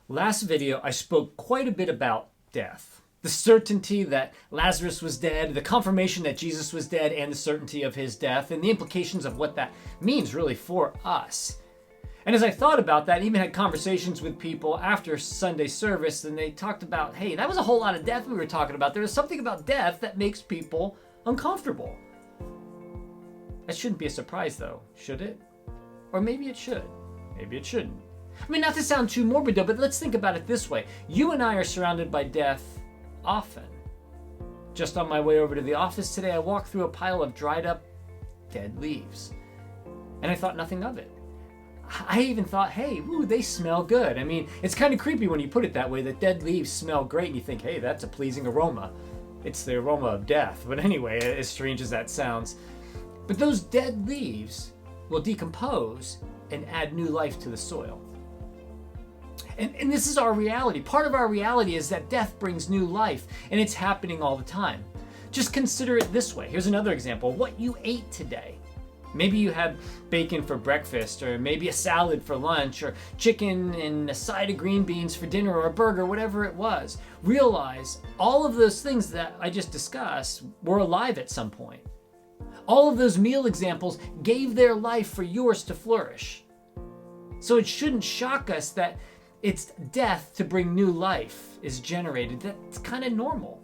Last video, I spoke quite a bit about death. The certainty that Lazarus was dead, the confirmation that Jesus was dead, and the certainty of his death, and the implications of what that means really for us. And as I thought about that, I even had conversations with people after Sunday service, and they talked about, hey, that was a whole lot of death we were talking about. There was something about death that makes people uncomfortable. That shouldn't be a surprise, though, should it? Or maybe it should. Maybe it shouldn't. I mean, not to sound too morbid, though, but let's think about it this way. You and I are surrounded by death often. Just on my way over to the office today, I walked through a pile of dried up, dead leaves. And I thought nothing of it. I even thought, hey, ooh, they smell good. I mean, it's kind of creepy when you put it that way, that dead leaves smell great, and you think, hey, that's a pleasing aroma. It's the aroma of death. But anyway, as strange as that sounds. But those dead leaves will decompose and add new life to the soil. And this is our reality. Part of our reality is that death brings new life, and it's happening all the time. Just consider it this way. Here's another example. What you ate today. Maybe you had bacon for breakfast, or maybe a salad for lunch, or chicken and a side of green beans for dinner, or a burger, whatever it was. Realize all of those things that I just discussed were alive at some point. All of those meal examples gave their life for yours to flourish. So it shouldn't shock us that it's death to bring new life is generated. That's kind of normal.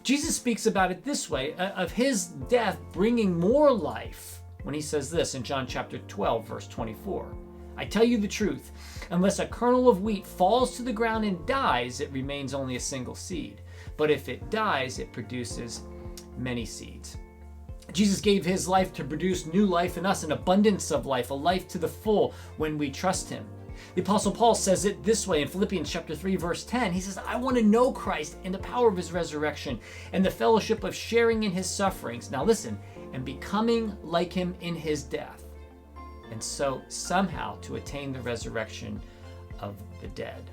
Jesus speaks about it this way, of his death bringing more life, when he says this in John chapter 12, verse 24. I tell you the truth, unless a kernel of wheat falls to the ground and dies, it remains only a single seed. But if it dies, it produces many seeds. Jesus gave his life to produce new life in us, an abundance of life, a life to the full when we trust him. The Apostle Paul says it this way in Philippians chapter 3, verse 10. He says, I want to know Christ and the power of his resurrection and the fellowship of sharing in his sufferings. Now listen, and becoming like him in his death. And so somehow to attain the resurrection of the dead.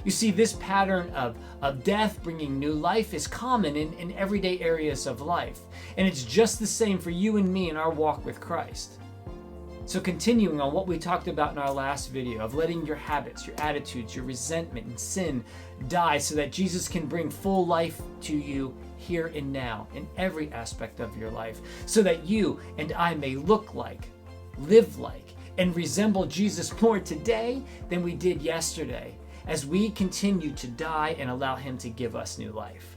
You see, this pattern of death bringing new life is common in everyday areas of life. And it's just the same for you and me in our walk with Christ. So continuing on what we talked about in our last video of letting your habits, your attitudes, your resentment and sin die so that Jesus can bring full life to you here and now in every aspect of your life, so that you and I may look like, live like, and resemble Jesus more today than we did yesterday as we continue to die and allow him to give us new life.